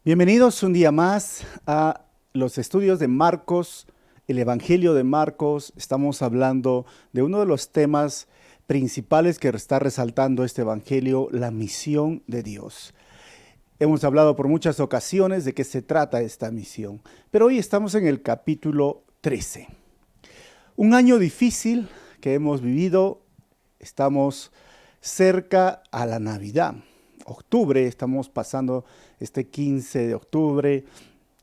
Bienvenidos un día más a los estudios de Marcos, el Evangelio de Marcos. Estamos hablando de uno de los temas principales que está resaltando este Evangelio, la misión de Dios. Hemos hablado por muchas ocasiones de qué se trata esta misión, pero hoy estamos en el capítulo 13. Un año difícil que hemos vivido, estamos cerca a la Navidad. Octubre, estamos pasando este 15 de octubre.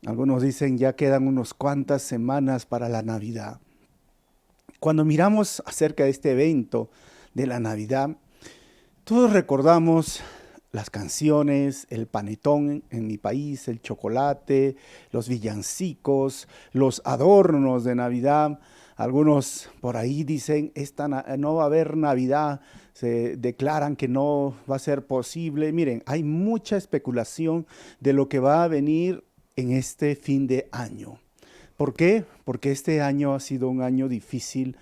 Algunos dicen ya quedan unos cuantas semanas para la Navidad. Cuando miramos acerca de este evento de la Navidad, todos recordamos las canciones, el panetón en mi país, el chocolate, los villancicos, los adornos de Navidad. Algunos por ahí dicen, no va a haber Navidad, se declaran que no va a ser posible. Miren, hay mucha especulación de lo que va a venir en este fin de año. ¿Por qué? Porque este año ha sido un año difícil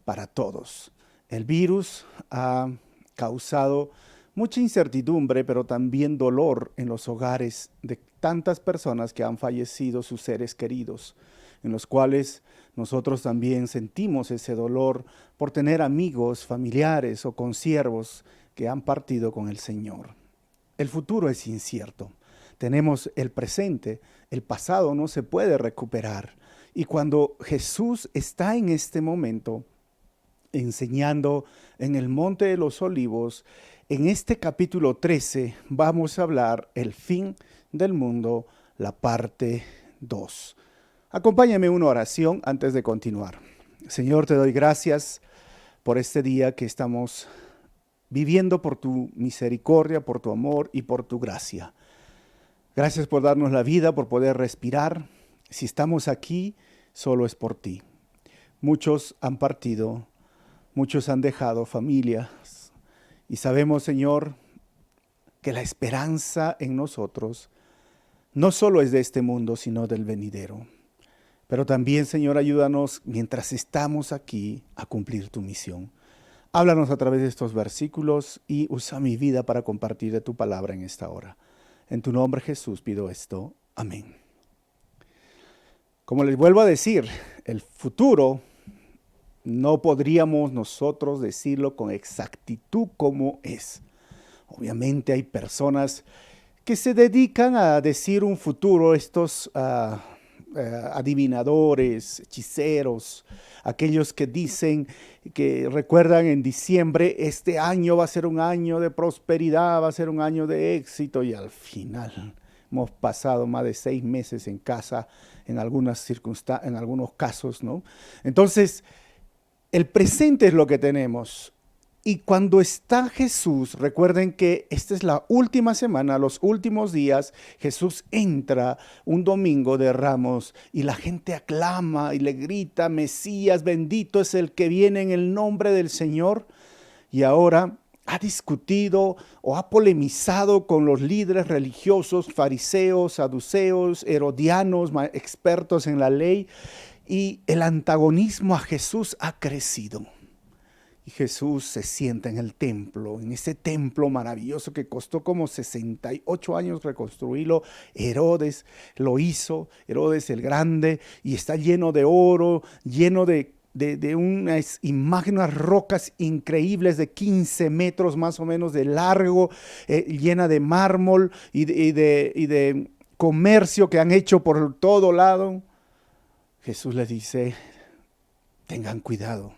para todos. El virus ha causado mucha incertidumbre, pero también dolor en los hogares de tantas personas que han fallecido sus seres queridos, en los cuales nosotros también sentimos ese dolor por tener amigos, familiares o consiervos que han partido con el Señor. El futuro es incierto. Tenemos el presente, el pasado no se puede recuperar. Y cuando Jesús está en este momento enseñando en el Monte de los Olivos, en este capítulo 13 vamos a hablar el fin del mundo, la parte 2. Acompáñame en una oración antes de continuar. Señor, te doy gracias por este día que estamos viviendo, por tu misericordia, por tu amor y por tu gracia. Gracias por darnos la vida, por poder respirar. Si estamos aquí, solo es por ti. Muchos han partido, muchos han dejado familias. Y sabemos, Señor, que la esperanza en nosotros no solo es de este mundo, sino del venidero. Pero también, Señor, ayúdanos mientras estamos aquí a cumplir tu misión. Háblanos a través de estos versículos y usa mi vida para compartir de tu palabra en esta hora. En tu nombre, Jesús, pido esto. Amén. Como les vuelvo a decir, el futuro no podríamos nosotros decirlo con exactitud como es. Obviamente hay personas que se dedican a decir un futuro, estos adivinadores, hechiceros, aquellos que dicen, que recuerdan en diciembre, este año va a ser un año de prosperidad, va a ser un año de éxito, y al final hemos pasado más de 6 meses en casa en algunas circunstancias, en algunos casos, ¿no? Entonces, el presente es lo que tenemos. Y cuando está Jesús, recuerden que esta es la última semana, los últimos días, Jesús entra un domingo de Ramos y la gente aclama y le grita, Mesías, bendito es el que viene en el nombre del Señor. Y ahora ha discutido o ha polemizado con los líderes religiosos, fariseos, saduceos, herodianos, expertos en la ley, y el antagonismo a Jesús ha crecido. Y Jesús se sienta en el templo, en ese templo maravilloso que costó como 68 años reconstruirlo. Herodes lo hizo, Herodes el Grande, y está lleno de oro, lleno de unas imágenes, unas rocas increíbles de 15 metros más o menos de largo, llena de mármol y de comercio que han hecho por todo lado. Jesús les dice, tengan cuidado.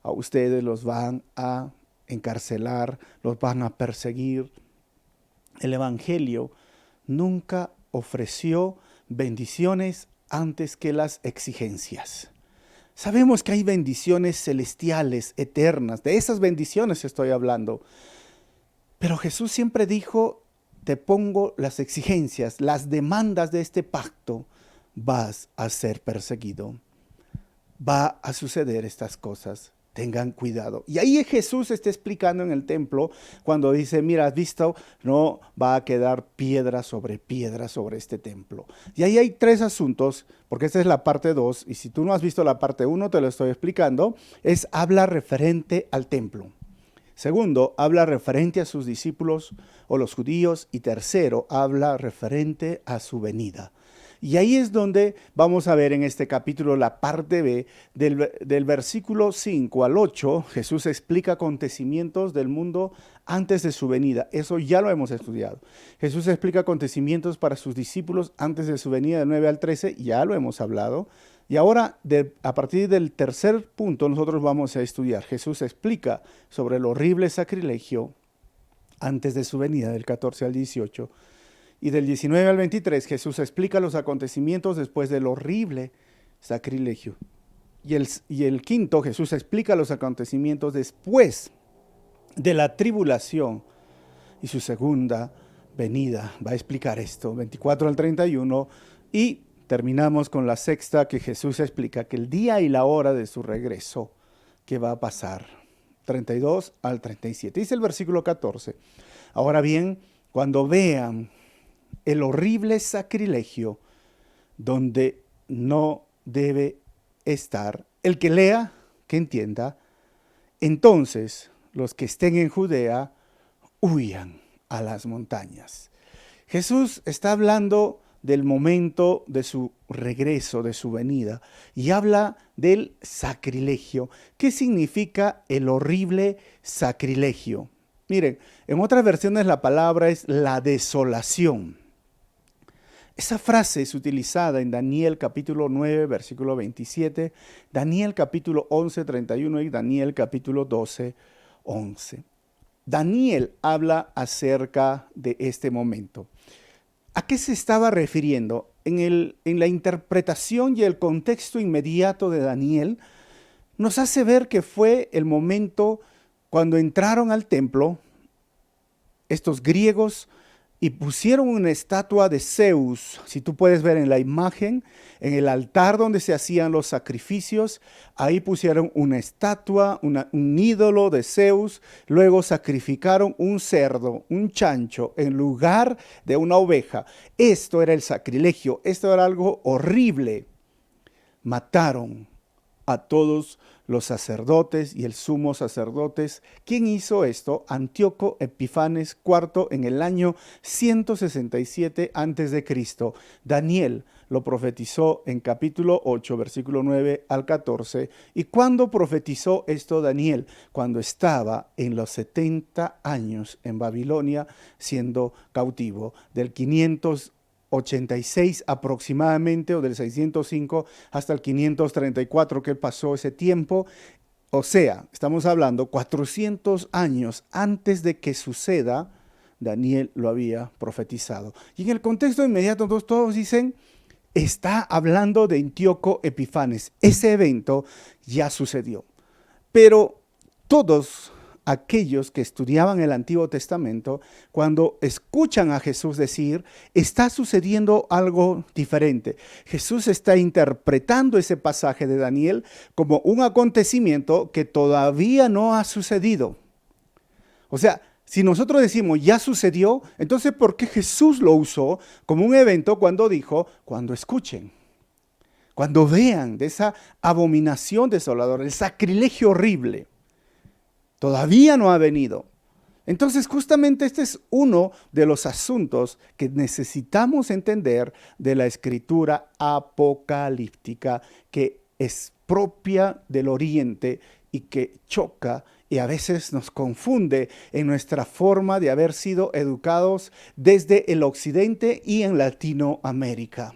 A ustedes los van a encarcelar, los van a perseguir. El Evangelio nunca ofreció bendiciones antes que las exigencias. Sabemos que hay bendiciones celestiales, eternas. De esas bendiciones estoy hablando. Pero Jesús siempre dijo, te pongo las exigencias, las demandas de este pacto. Vas a ser perseguido. Va a suceder estas cosas. Tengan cuidado. Y ahí Jesús está explicando en el templo cuando dice, mira, has visto, no va a quedar piedra sobre este templo. Y ahí hay 3 asuntos, porque esta es la parte 2, y si tú no has visto la parte 1, te lo estoy explicando, habla referente al templo. Segundo, habla referente a sus discípulos o los judíos. Y tercero, habla referente a su venida. Y ahí es donde vamos a ver en este capítulo la parte B del versículo 5 al 8. Jesús explica acontecimientos del mundo antes de su venida. Eso ya lo hemos estudiado. Jesús explica acontecimientos para sus discípulos antes de su venida, del 9 al 13. Ya lo hemos hablado. Y ahora, a partir del tercer punto, nosotros vamos a estudiar. Jesús explica sobre el horrible sacrilegio antes de su venida, del 14 al 18. Y del 19 al 23, Jesús explica los acontecimientos después del horrible sacrilegio. Y el quinto, Jesús explica los acontecimientos después de la tribulación y su segunda venida. Va a explicar esto, 24 al 31. Y terminamos con la sexta, que Jesús explica que el día y la hora de su regreso, que va a pasar, 32 al 37. Dice el versículo 14. Ahora bien, cuando vean el horrible sacrilegio donde no debe estar, el que lea, que entienda, entonces los que estén en Judea huyan a las montañas. Jesús está hablando del momento de su regreso, de su venida, y habla del sacrilegio. ¿Qué significa el horrible sacrilegio? Miren, en otras versiones la palabra es la desolación. Esa frase es utilizada en Daniel capítulo 9, versículo 27, Daniel capítulo 11, 31 y Daniel capítulo 12, 11. Daniel habla acerca de este momento. ¿A qué se estaba refiriendo? En la interpretación y el contexto inmediato de Daniel, nos hace ver que fue el momento cuando entraron al templo estos griegos y pusieron una estatua de Zeus. Si tú puedes ver en la imagen, en el altar donde se hacían los sacrificios, ahí pusieron una estatua, un ídolo de Zeus. Luego sacrificaron un cerdo, un chancho, en lugar de una oveja. Esto era el sacrilegio, esto era algo horrible. Mataron a todos los sacerdotes y el sumo sacerdotes. ¿Quién hizo esto? Antíoco Epifanes IV en el año 167 a.C. Daniel lo profetizó en capítulo 8, versículo 9 al 14. ¿Y cuándo profetizó esto Daniel? Cuando estaba en los 70 años en Babilonia siendo cautivo, del 586 aproximadamente, o del 605 hasta el 534 que pasó ese tiempo. O sea, estamos hablando 400 años antes de que suceda, Daniel lo había profetizado. Y en el contexto inmediato todos dicen, está hablando de Antíoco Epifanes. Ese evento ya sucedió. Pero todos aquellos que estudiaban el Antiguo Testamento, cuando escuchan a Jesús decir, está sucediendo algo diferente. Jesús está interpretando ese pasaje de Daniel como un acontecimiento que todavía no ha sucedido. O sea, si nosotros decimos ya sucedió, entonces ¿por qué Jesús lo usó como un evento cuando dijo, cuando escuchen? Cuando vean de esa abominación desoladora, el sacrilegio horrible. Todavía no ha venido. Entonces, justamente este es uno de los asuntos que necesitamos entender de la escritura apocalíptica, que es propia del Oriente y que choca y a veces nos confunde en nuestra forma de haber sido educados desde el Occidente y en Latinoamérica.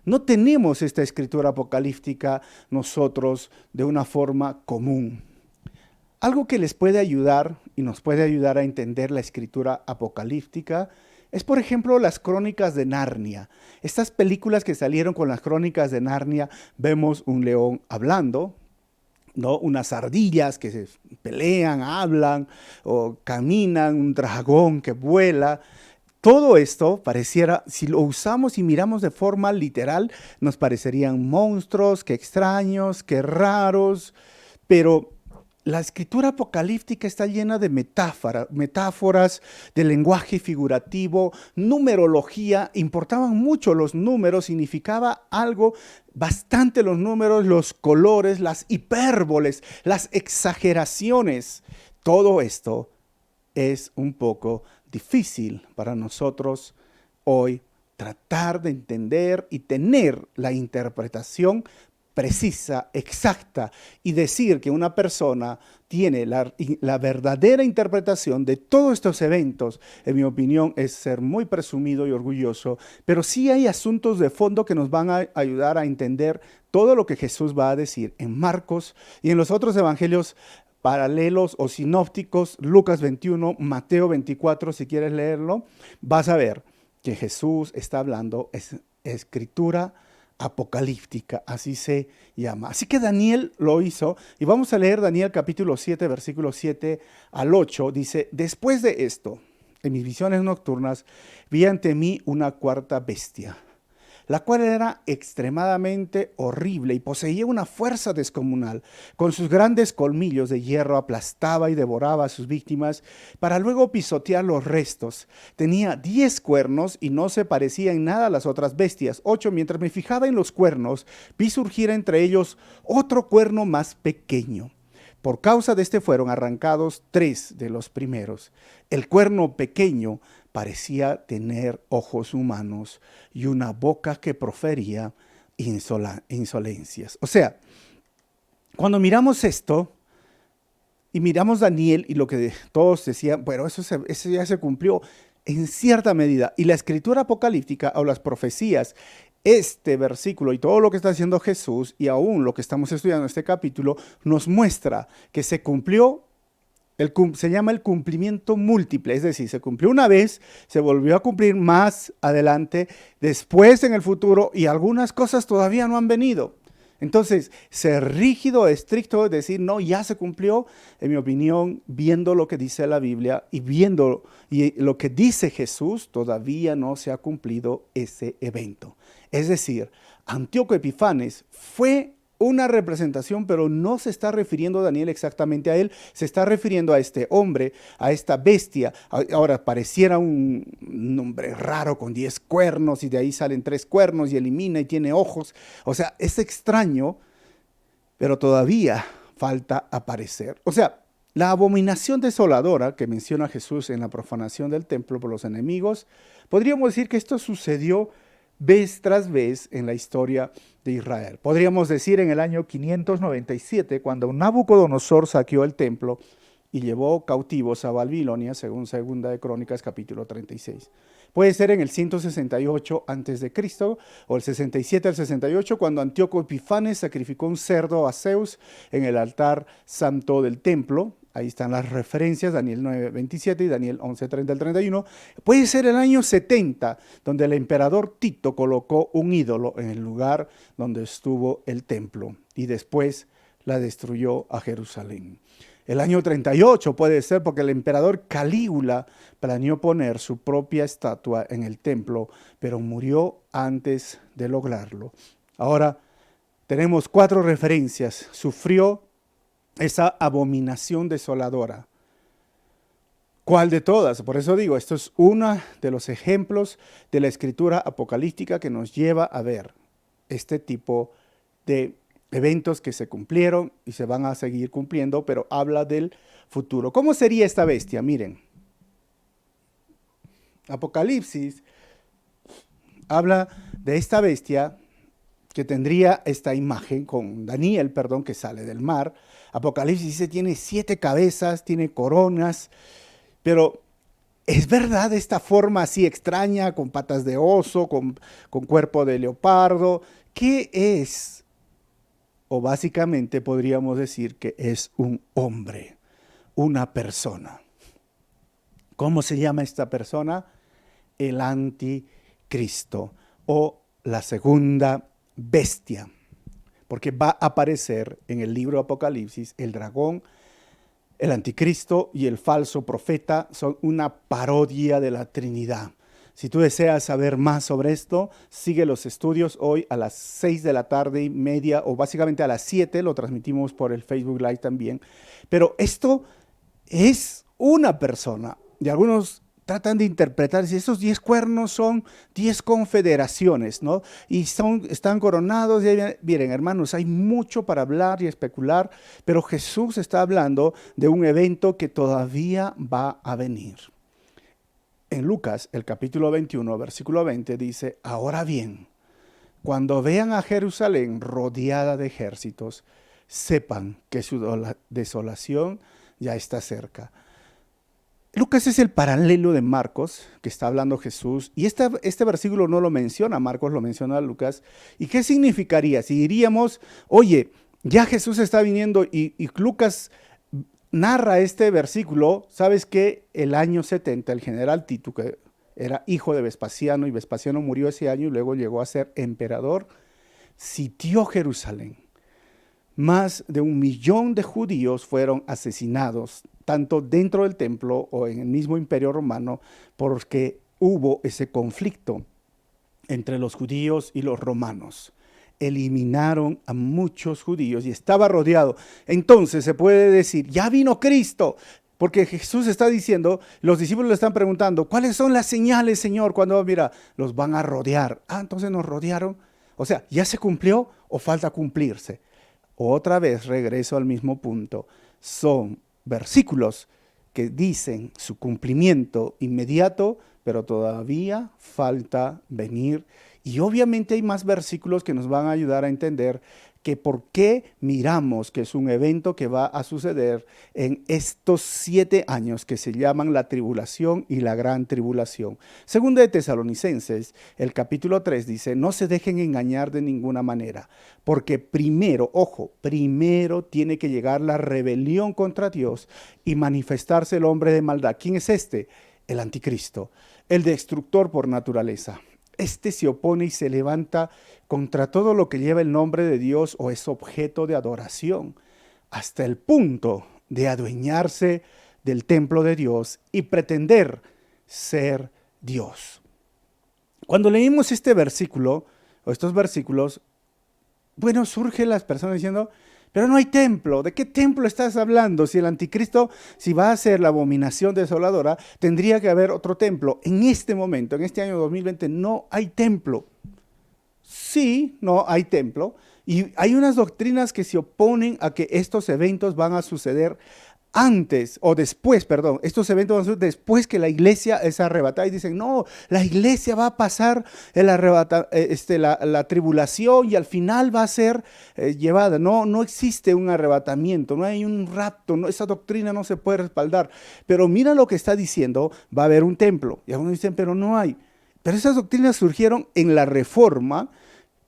No tenemos esta escritura apocalíptica nosotros de una forma común. Algo que les puede ayudar y nos puede ayudar a entender la escritura apocalíptica es, por ejemplo, las Crónicas de Narnia. Estas películas que salieron con las Crónicas de Narnia, vemos un león hablando, ¿no? Unas ardillas que se pelean, hablan o caminan, un dragón que vuela. Todo esto pareciera, si lo usamos y miramos de forma literal, nos parecerían monstruos, que extraños, que raros, pero la escritura apocalíptica está llena de metáforas, de lenguaje figurativo, numerología. Importaban mucho los números, significaba algo bastante los números, los colores, las hipérboles, las exageraciones. todo esto es un poco difícil para nosotros hoy tratar de entender y tener la interpretación precisa, exacta, y decir que una persona tiene la verdadera interpretación de todos estos eventos, en mi opinión, es ser muy presumido y orgulloso, pero sí hay asuntos de fondo que nos van a ayudar a entender todo lo que Jesús va a decir en Marcos y en los otros evangelios paralelos o sinópticos, Lucas 21, Mateo 24, si quieres leerlo, vas a ver que Jesús está hablando, es escritura apocalíptica, así se llama. Así que Daniel lo hizo, y vamos a leer Daniel capítulo 7, versículos 7 al 8, dice: después de esto, en mis visiones nocturnas, vi ante mí una cuarta bestia, la cual era extremadamente horrible y poseía una fuerza descomunal. Con sus grandes colmillos de hierro aplastaba y devoraba a sus víctimas para luego pisotear los restos. Tenía 10 cuernos y no se parecía en nada a las otras bestias. 8. Mientras me fijaba en los cuernos, vi surgir entre ellos otro cuerno más pequeño. Por causa de este fueron arrancados 3 de los primeros. El cuerno pequeño parecía tener ojos humanos y una boca que profería insolencias. O sea, cuando miramos esto y miramos Daniel y lo que todos decían, bueno, eso ya se cumplió en cierta medida. Y la escritura apocalíptica o las profecías, este versículo y todo lo que está haciendo Jesús y aún lo que estamos estudiando en este capítulo nos muestra que se cumplió. Se llama el cumplimiento múltiple, es decir, se cumplió una vez, se volvió a cumplir más adelante, después en el futuro, y algunas cosas todavía no han venido. Entonces, ser rígido, estricto, decir, no, ya se cumplió, en mi opinión, viendo lo que dice la Biblia y viendo lo que dice Jesús, todavía no se ha cumplido ese evento. Es decir, Antíoco Epifanes fue una representación, pero no se está refiriendo Daniel exactamente a él, se está refiriendo a este hombre, a esta bestia. Ahora, pareciera un nombre raro con 10 cuernos y de ahí salen 3 cuernos y elimina y tiene ojos. O sea, es extraño, pero todavía falta aparecer. O sea, la abominación desoladora que menciona Jesús en la profanación del templo por los enemigos, podríamos decir que esto sucedió vez tras vez en la historia de Israel. Podríamos decir en el año 597, cuando Nabucodonosor saqueó el templo y llevó cautivos a Babilonia, según Segunda de Crónicas, capítulo 36. Puede ser en el 168 a.C. o el 67 al 68, cuando Antíoco Epifanes sacrificó un cerdo a Zeus en el altar santo del templo. Ahí están las referencias, Daniel 9:27 y Daniel 11:30 al 31. Puede ser el año 70, donde el emperador Tito colocó un ídolo en el lugar donde estuvo el templo y después la destruyó a Jerusalén. El año 38 puede ser porque el emperador Calígula planeó poner su propia estatua en el templo, pero murió antes de lograrlo. Ahora tenemos 4 referencias. Sufrió esa abominación desoladora. ¿Cuál de todas? Por eso digo, esto es uno de los ejemplos de la escritura apocalíptica que nos lleva a ver este tipo de eventos que se cumplieron y se van a seguir cumpliendo, pero habla del futuro. ¿Cómo sería esta bestia? Miren, Apocalipsis habla de esta bestia que tendría esta imagen con Daniel, que sale del mar. Apocalipsis dice tiene 7 cabezas, tiene coronas, pero ¿es verdad esta forma así extraña, con patas de oso, con cuerpo de leopardo? ¿Qué es? O básicamente podríamos decir que es un hombre, una persona. ¿Cómo se llama esta persona? El anticristo o la segunda bestia, porque va a aparecer en el libro Apocalipsis el dragón, el anticristo y el falso profeta. Son una parodia de la Trinidad. Si tú deseas saber más sobre esto, sigue los estudios hoy a las 6:30 o básicamente a las 7, lo transmitimos por el Facebook Live también. Pero esto es una persona y algunos tratan de interpretar si esos 10 cuernos son 10 confederaciones, ¿no? Y están coronados. Y miren, hermanos, hay mucho para hablar y especular, pero Jesús está hablando de un evento que todavía va a venir. En Lucas, el capítulo 21, versículo 20, dice: ahora bien, cuando vean a Jerusalén rodeada de ejércitos, sepan que su desolación ya está cerca. Lucas es el paralelo de Marcos, que está hablando Jesús, y este versículo no lo menciona Marcos, lo menciona Lucas. ¿Y qué significaría? Si diríamos, oye, ya Jesús está viniendo y Lucas narra este versículo, ¿sabes qué? El año 70, el general Tito, que era hijo de Vespasiano, y Vespasiano murió ese año y luego llegó a ser emperador, sitió Jerusalén. Más de 1 millón de judíos fueron asesinados, tanto dentro del templo o en el mismo imperio romano, porque hubo ese conflicto entre los judíos y los romanos. Eliminaron a muchos judíos y estaba rodeado. Entonces se puede decir, ya vino Cristo, porque Jesús está diciendo, los discípulos le están preguntando, ¿cuáles son las señales, Señor? Cuando mira, los van a rodear. Entonces nos rodearon. O sea, ¿ya se cumplió o falta cumplirse? Otra vez regreso al mismo punto. Son versículos que dicen su cumplimiento inmediato, pero todavía falta venir. Y obviamente hay más versículos que nos van a ayudar a entender que por qué miramos que es un evento que va a suceder en estos 7 años que se llaman la tribulación y la gran tribulación. Segunda de Tesalonicenses, el capítulo 3 dice, no se dejen engañar de ninguna manera, porque primero, ojo, primero tiene que llegar la rebelión contra Dios y manifestarse el hombre de maldad. ¿Quién es este? El anticristo, el destructor por naturaleza. Este se opone y se levanta contra todo lo que lleva el nombre de Dios o es objeto de adoración, hasta el punto de adueñarse del templo de Dios y pretender ser Dios. Cuando leímos este versículo, o estos versículos, bueno, surgen las personas diciendo, pero no hay templo. ¿De qué templo estás hablando? Si el anticristo, si va a ser la abominación desoladora, tendría que haber otro templo. En este momento, en este año 2020, no hay templo. Sí, no hay templo. Y hay unas doctrinas que se oponen a que estos eventos van a suceder antes o después, perdón, estos eventos van a suceder después que la iglesia es arrebatada y dicen, no, la iglesia va a pasar la tribulación y al final va a ser llevada. No existe un arrebatamiento, no hay un rapto, esa doctrina no se puede respaldar. Pero mira lo que está diciendo, va a haber un templo. Y algunos dicen, pero no hay. Pero esas doctrinas surgieron en la Reforma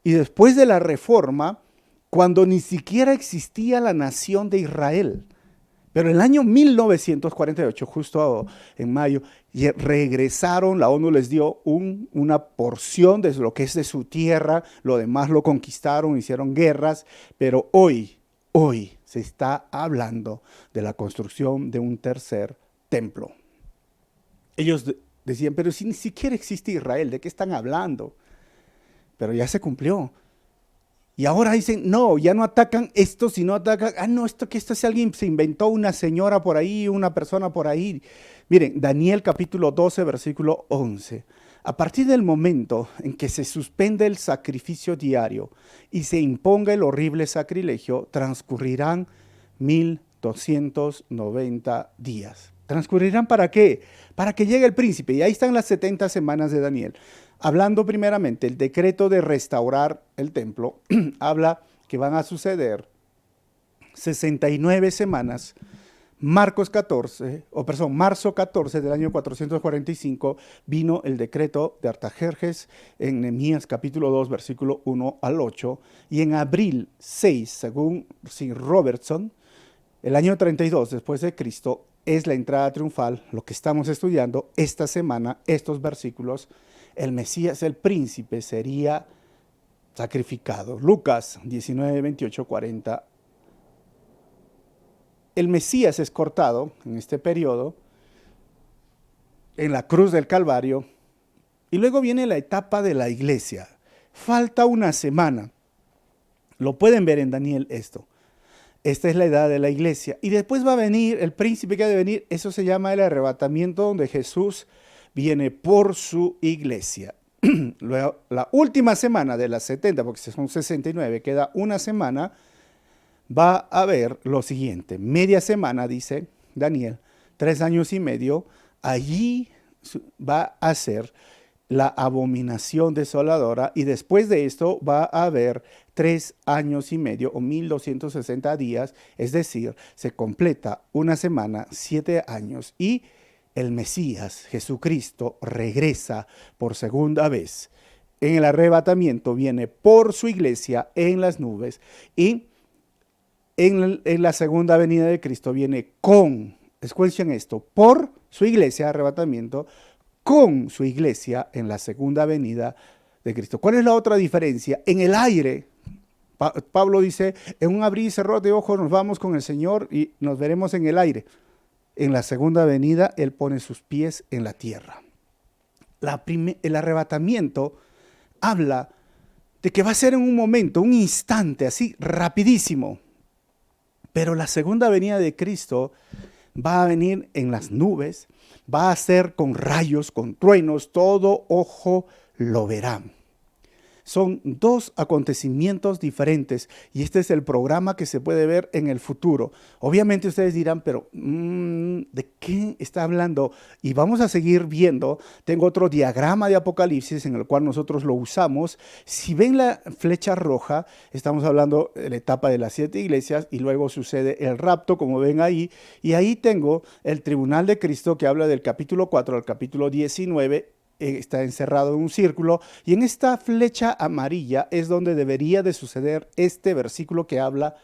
y después de la Reforma, cuando ni siquiera existía la nación de Israel. Pero en el año 1948, justo en mayo, regresaron, la ONU les dio una porción de lo que es de su tierra, lo demás lo conquistaron, hicieron guerras, pero hoy se está hablando de la construcción de un tercer templo. Ellos decían, pero si ni siquiera existe Israel, ¿de qué están hablando? Pero ya se cumplió. Y ahora dicen, no, ya no atacan esto, sino atacan, esto si alguien se inventó, una señora por ahí, una persona por ahí. Miren, Daniel capítulo 12, versículo 11. A partir del momento en que se suspende el sacrificio diario y se imponga el horrible sacrilegio, transcurrirán 1290 días. ¿Transcurrirán para qué? Para que llegue el príncipe. Y ahí están las 70 semanas de Daniel. Hablando primeramente, el decreto de restaurar el templo, habla que van a suceder 69 semanas. Marzo 14 del año 445 vino el decreto de Artajerjes en Nehemías capítulo 2, versículo 1 al 8. Y en abril 6, según Sir Robertson, el año 32 después de Cristo, es la entrada triunfal, lo que estamos estudiando esta semana, estos versículos. El Mesías, el príncipe, sería sacrificado. Lucas 19, 28, 40. El Mesías es cortado en este periodo, en la cruz del Calvario, y luego viene la etapa de la iglesia. Falta una semana. Lo pueden ver en Daniel esto. Esta es la edad de la iglesia. Y después va a venir el príncipe que ha de venir. Eso se llama el arrebatamiento, donde Jesús viene por su iglesia. Luego, la última semana de las 70, porque son 69, queda una semana, va a haber lo siguiente. Media semana, dice Daniel, 3 años y medio, allí va a ser la abominación desoladora, y después de esto va a haber 3 años y medio o 1260 días, es decir, se completa una semana, 7 años, y el Mesías, Jesucristo, regresa por segunda vez. En el arrebatamiento viene por su iglesia en las nubes, y en la segunda venida de Cristo viene con, escuchen esto, por su iglesia, arrebatamiento, con su iglesia en la segunda venida de Cristo. ¿Cuál es la otra diferencia? En el aire, Pablo dice, en un abrir y cerrar de ojos nos vamos con el Señor y nos veremos en el aire. En la segunda venida, Él pone sus pies en la tierra. El arrebatamiento habla de que va a ser en un momento, un instante, así rapidísimo. Pero la segunda venida de Cristo va a venir en las nubes, va a ser con rayos, con truenos, todo ojo lo verá. Son 2 acontecimientos diferentes y este es el programa que se puede ver en el futuro. Obviamente ustedes dirán, pero ¿de qué está hablando? Y vamos a seguir viendo. Tengo otro diagrama de Apocalipsis en el cual nosotros lo usamos. Si ven la flecha roja, estamos hablando de la etapa de las 7 iglesias y luego sucede el rapto, como ven ahí. Y ahí tengo el tribunal de Cristo que habla del capítulo 4 al capítulo 19. Está encerrado en un círculo, y en esta flecha amarilla es donde debería de suceder este versículo que habla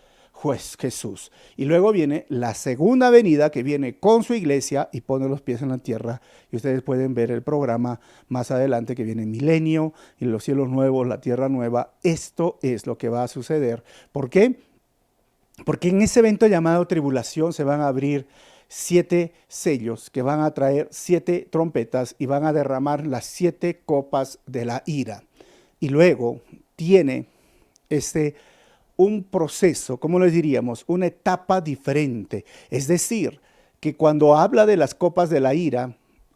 Jesús. Y luego viene la segunda venida, que viene con su iglesia y pone los pies en la tierra, y ustedes pueden ver el programa más adelante, que viene milenio y los cielos nuevos, la tierra nueva. Esto es lo que va a suceder. ¿Por qué? Porque en ese evento llamado tribulación se van a abrir 7 sellos que van a traer 7 trompetas y van a derramar las 7 copas de la ira. Y luego tiene un proceso, ¿cómo les diríamos? Una etapa diferente. Es decir, que cuando habla de las copas de la ira,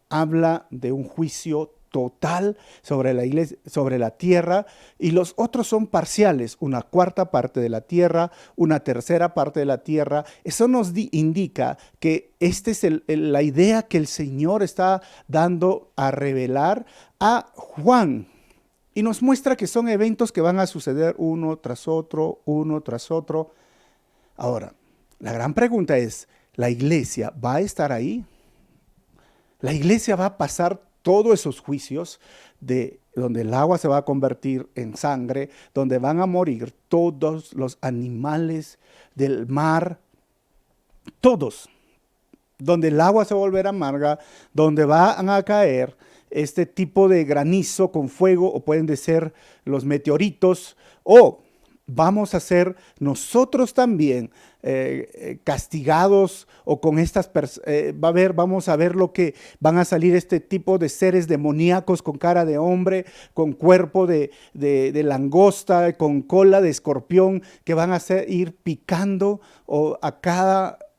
habla de un juicio total sobre la iglesia, sobre la tierra, y los otros son parciales, una cuarta parte de la tierra, una tercera parte de la tierra. Eso nos indica que esta es la idea que el Señor está dando a revelar a Juan, y nos muestra que son eventos que van a suceder uno tras otro, uno tras otro. Ahora, la gran pregunta es, ¿la iglesia va a estar ahí? La iglesia va a pasar todos esos juicios de donde el agua se va a convertir en sangre, donde van a morir todos los animales del mar, todos, donde el agua se volverá amarga, donde van a caer este tipo de granizo con fuego, o pueden ser los meteoritos, o vamos a ser nosotros también castigados, o con estas vamos a ver lo que van a salir este tipo de seres demoníacos con cara de hombre, con cuerpo de langosta, con cola de escorpión, que van a ir picando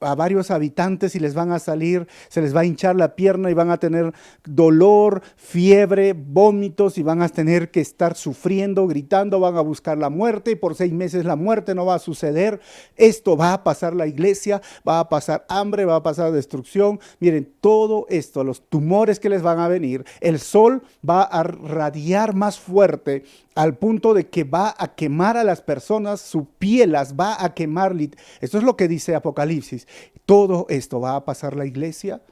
a varios habitantes, y les van a salir, se les va a hinchar la pierna y van a tener dolor, fiebre, vómitos, y van a tener que estar sufriendo, gritando, van a buscar la muerte, y por 6 meses la muerte no va a suceder. Esto va a pasar la iglesia, va a pasar hambre, va a pasar destrucción. Miren, todo esto, los tumores que les van a venir, el sol va a radiar más fuerte al punto de que va a quemar a las personas, su piel las va a quemar. Esto es lo que dice Apocalipsis. ¿Todo esto va a pasar la iglesia?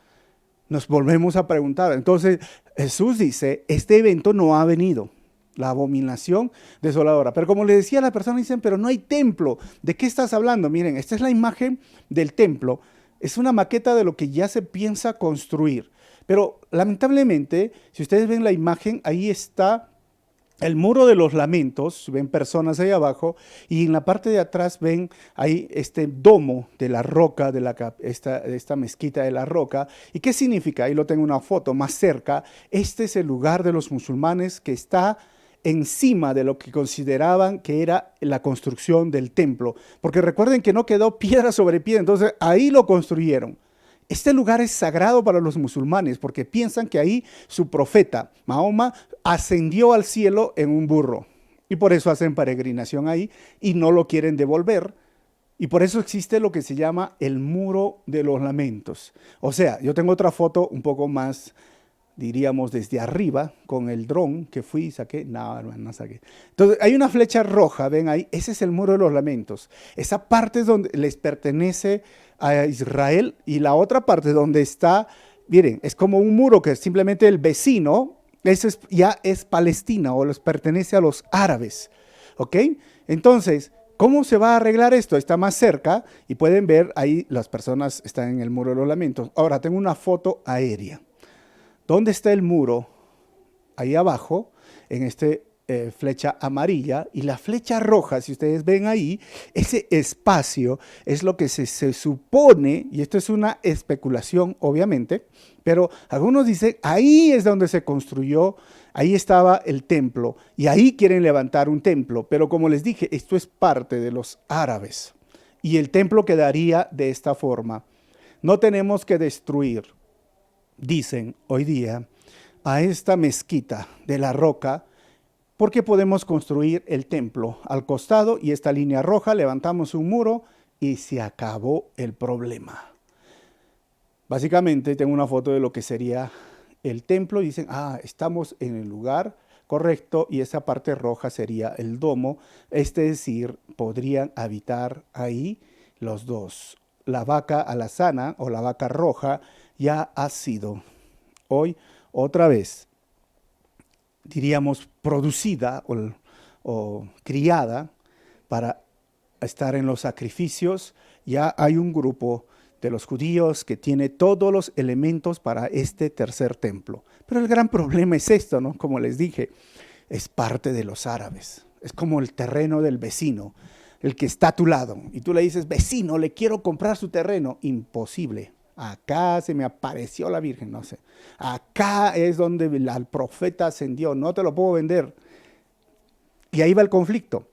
Nos volvemos a preguntar. Entonces Jesús dice, este evento no ha venido, la abominación desoladora. Pero como le decía, la persona dicen, pero no hay templo. ¿De qué estás hablando? Miren, esta es la imagen del templo. Es una maqueta de lo que ya se piensa construir. Pero lamentablemente, si ustedes ven la imagen, ahí está el muro de los lamentos, ven personas ahí abajo, y en la parte de atrás ven ahí este domo de la roca, de esta mezquita de la roca. ¿Y qué significa? Ahí lo tengo una foto más cerca. Este es el lugar de los musulmanes que está encima de lo que consideraban que era la construcción del templo. Porque recuerden que no quedó piedra sobre piedra, entonces ahí lo construyeron. Este lugar es sagrado para los musulmanes porque piensan que ahí su profeta, Mahoma, ascendió al cielo en un burro. Y por eso hacen peregrinación ahí y no lo quieren devolver. Y por eso existe lo que se llama el muro de los lamentos. O sea, yo tengo otra foto un poco más, diríamos, desde arriba, con el dron que fui y saqué. No, hermano, no saqué. Entonces, hay una flecha roja, ven ahí, ese es el muro de los lamentos. Esa parte es donde les pertenece a Israel y la otra parte donde está, miren, es como un muro que simplemente el vecino, ya es Palestina o les pertenece a los árabes. ¿Ok? Entonces, ¿cómo se va a arreglar esto? Está más cerca y pueden ver ahí las personas están en el muro de los lamentos. Ahora tengo una foto aérea. ¿Dónde está el muro? Ahí abajo, en este flecha amarilla y la flecha roja, si ustedes ven ahí, ese espacio es lo que se supone, y esto es una especulación obviamente, pero algunos dicen, ahí es donde se construyó, ahí estaba el templo, y ahí quieren levantar un templo, pero como les dije, esto es parte de los árabes, y el templo quedaría de esta forma. No tenemos que destruir, dicen hoy día, a esta mezquita de la roca, porque podemos construir el templo al costado y esta línea roja, levantamos un muro y se acabó el problema. Básicamente tengo una foto de lo que sería el templo y dicen, estamos en el lugar correcto y esa parte roja sería el domo, es decir, podrían habitar ahí los dos. La vaca alazana o la vaca roja ya ha sido hoy otra vez, diríamos, producida o criada para estar en los sacrificios. Ya hay un grupo de los judíos que tiene todos los elementos para este tercer templo. Pero el gran problema es esto, ¿no? Como les dije, es parte de los árabes. Es como el terreno del vecino, el que está a tu lado. Y tú le dices, vecino, le quiero comprar su terreno. Imposible. Acá se me apareció la Virgen, no sé. Acá es donde el profeta ascendió, no te lo puedo vender. Y ahí va el conflicto.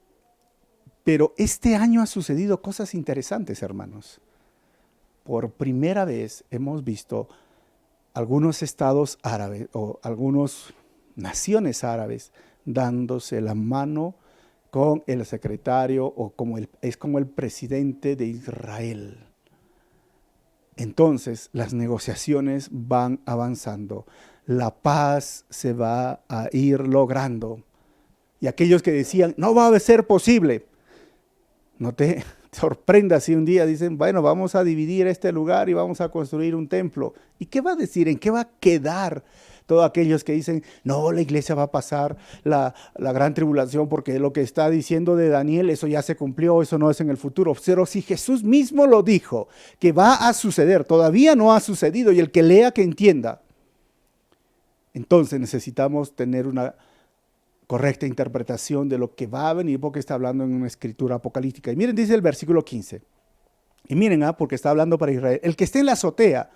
Pero este año ha sucedido cosas interesantes, hermanos. Por primera vez hemos visto algunos estados árabes o algunas naciones árabes dándose la mano con el secretario o es como el presidente de Israel. Entonces las negociaciones van avanzando, la paz se va a ir logrando. Y aquellos que decían, no va a ser posible, no te sorprendas si un día dicen, bueno, vamos a dividir este lugar y vamos a construir un templo. ¿Y qué va a decir? ¿En qué va a quedar? Todos aquellos que dicen, no, la iglesia va a pasar la gran tribulación porque lo que está diciendo de Daniel, eso ya se cumplió, eso no es en el futuro. Pero si Jesús mismo lo dijo, que va a suceder, todavía no ha sucedido y el que lea que entienda. Entonces necesitamos tener una correcta interpretación de lo que va a venir porque está hablando en una escritura apocalíptica. Y miren, dice el versículo 15. Y miren, porque está hablando para Israel. El que esté en la azotea,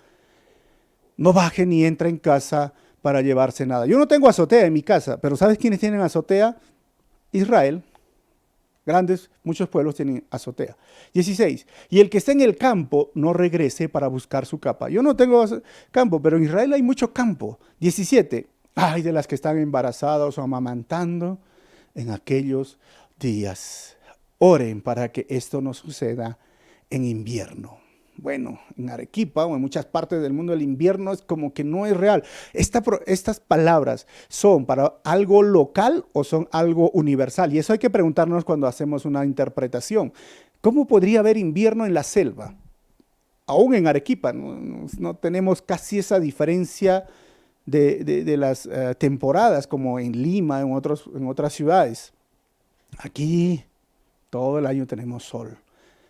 no baje ni entre en casa para llevarse nada. Yo no tengo azotea en mi casa, pero ¿sabes quiénes tienen azotea? Israel. Muchos pueblos tienen azotea. 16. Y el que esté en el campo, no regrese para buscar su capa. Yo no tengo campo, pero en Israel hay mucho campo. 17. Ay de las que están embarazadas o amamantando en aquellos días. Oren para que esto no suceda en invierno. Bueno, en Arequipa o en muchas partes del mundo el invierno es como que no es real. Estas palabras son para algo local o son algo universal. Y eso hay que preguntarnos cuando hacemos una interpretación. ¿Cómo podría haber invierno en la selva? Aún en Arequipa no tenemos casi esa diferencia de las temporadas como en Lima, en otras ciudades. Aquí todo el año tenemos sol.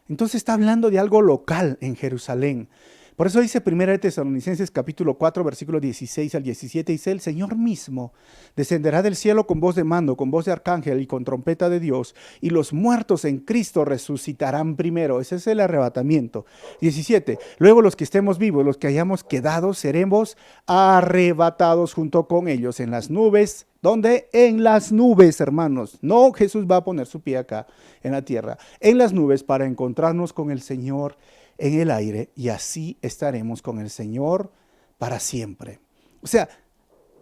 Entonces está hablando de algo local en Jerusalén. Por eso dice 1 Tesalonicenses capítulo 4, versículos 16 al 17, dice, el Señor mismo descenderá del cielo con voz de mando, con voz de arcángel y con trompeta de Dios, y los muertos en Cristo resucitarán primero. Ese es el arrebatamiento. 17, luego los que estemos vivos, los que hayamos quedado, seremos arrebatados junto con ellos en las nubes. ¿Dónde? En las nubes, hermanos. No, Jesús va a poner su pie acá en la tierra. En las nubes para encontrarnos con el Señor en el aire y así estaremos con el Señor para siempre. O sea,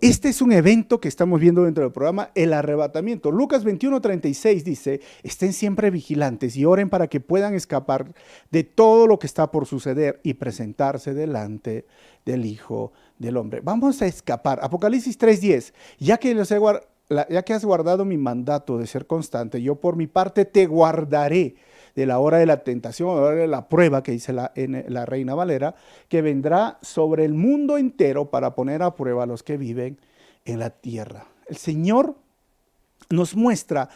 este es un evento que estamos viendo dentro del programa, el arrebatamiento. Lucas 21:36 dice, estén siempre vigilantes y oren para que puedan escapar de todo lo que está por suceder y presentarse delante del Hijo del Hombre. Vamos a escapar. Apocalipsis 3:10, ya que has guardado mi mandato de ser constante, yo por mi parte te guardaré de la hora de la tentación, de la hora de la prueba, que dice la Reina Valera, que vendrá sobre el mundo entero para poner a prueba a los que viven en la tierra. El Señor nos muestra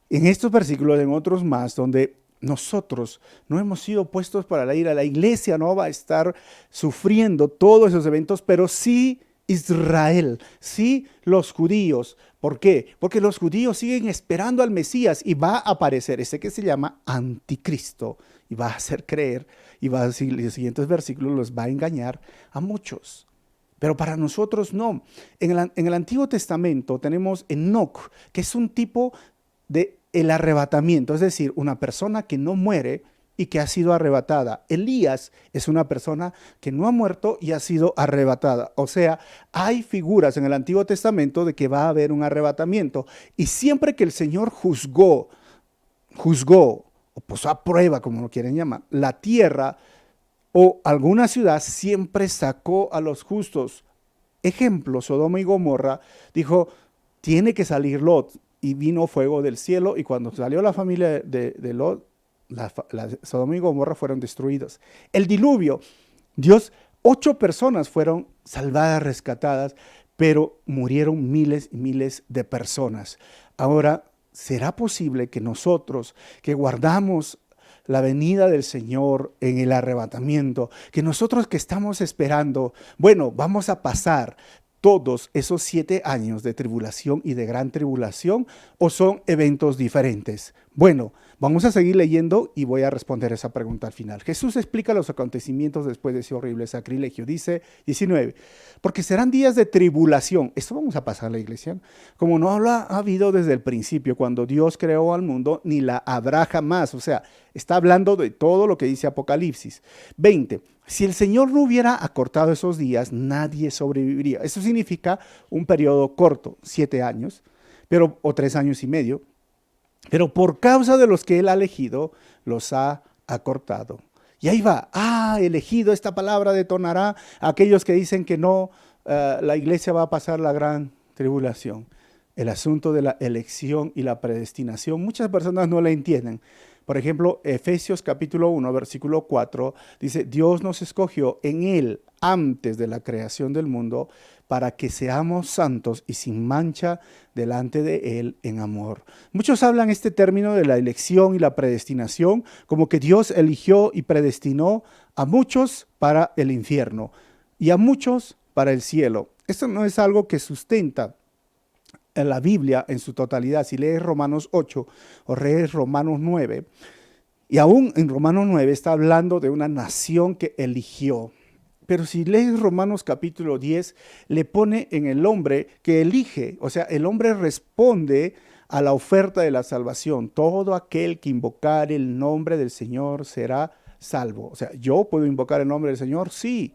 en estos versículos, en otros más, donde nosotros no hemos sido puestos para la ira. La iglesia no va a estar sufriendo todos esos eventos, pero sí Israel, sí los judíos. ¿Por qué? Porque los judíos siguen esperando al Mesías y va a aparecer ese que se llama Anticristo y va a hacer creer y va a decir, los siguientes versículos los va a engañar a muchos. Pero para nosotros no. En el Antiguo Testamento tenemos Enoc, que es un tipo de el arrebatamiento, es decir, una persona que no muere y que ha sido arrebatada. Elías es una persona que no ha muerto y ha sido arrebatada. O sea, hay figuras en el Antiguo Testamento de que va a haber un arrebatamiento. Y siempre que el Señor juzgó, o puso a prueba, como lo quieren llamar, la tierra o alguna ciudad, siempre sacó a los justos. Ejemplo, Sodoma y Gomorra, dijo, tiene que salir Lot. Y vino fuego del cielo, y cuando salió la familia de Lot, la Sodoma y Gomorra fueron destruidos. El diluvio, 8 personas fueron salvadas, rescatadas, pero murieron miles y miles de personas. Ahora, ¿será posible que nosotros, que guardamos la venida del Señor en el arrebatamiento, que nosotros que estamos esperando, bueno, vamos a pasar todos esos 7 años de tribulación y de gran tribulación, o son eventos diferentes? Bueno, vamos a seguir leyendo y voy a responder esa pregunta al final. Jesús explica los acontecimientos después de ese horrible sacrilegio. Dice 19, porque serán días de tribulación. Esto vamos a pasar a la iglesia, como no lo ha habido desde el principio, cuando Dios creó al mundo, ni la habrá jamás. O sea, está hablando de todo lo que dice Apocalipsis. 20, si el Señor no hubiera acortado esos días, nadie sobreviviría. Eso significa un periodo corto, 7 años, o 3 años y medio. Pero por causa de los que Él ha elegido, los ha acortado. Y ahí va, elegido, esta palabra detonará a aquellos que dicen que no, la iglesia va a pasar la gran tribulación. El asunto de la elección y la predestinación, muchas personas no la entienden. Por ejemplo, Efesios capítulo 1, versículo 4, dice, Dios nos escogió en Él antes de la creación del mundo para que seamos santos y sin mancha delante de Él en amor. Muchos hablan este término de la elección y la predestinación como que Dios eligió y predestinó a muchos para el infierno y a muchos para el cielo. Esto no es algo que sustenta en la Biblia en su totalidad. Si lees Romanos 8 o lees Romanos 9, y aún en Romanos 9 está hablando de una nación que eligió. Pero si lees Romanos capítulo 10, le pone en el hombre que elige, o sea, el hombre responde a la oferta de la salvación. Todo aquel que invocar el nombre del Señor será salvo. O sea, ¿yo puedo invocar el nombre del Señor? Sí.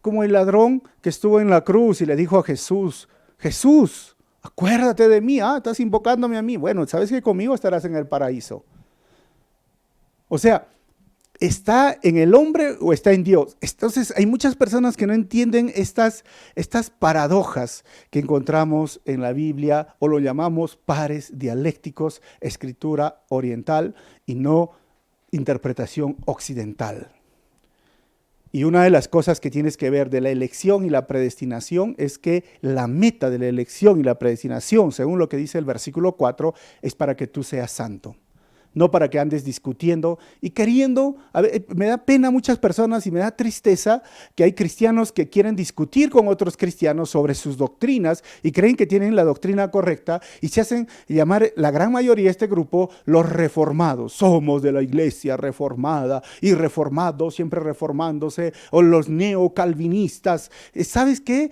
Como el ladrón que estuvo en la cruz y le dijo a Jesús, Jesús, acuérdate de mí, estás invocándome a mí. Bueno, sabes que conmigo estarás en el paraíso. O sea, ¿está en el hombre o está en Dios? Entonces hay muchas personas que no entienden estas paradojas que encontramos en la Biblia, o lo llamamos pares dialécticos, escritura oriental y no interpretación occidental. Y una de las cosas que tienes que ver de la elección y la predestinación es que la meta de la elección y la predestinación, según lo que dice el versículo 4, es para que tú seas santo. No para que andes discutiendo y queriendo. Me da pena muchas personas y me da tristeza que hay cristianos que quieren discutir con otros cristianos sobre sus doctrinas y creen que tienen la doctrina correcta y se hacen llamar la gran mayoría de este grupo los reformados. Somos de la iglesia reformada y reformados, siempre reformándose, o los neocalvinistas. ¿Sabes qué?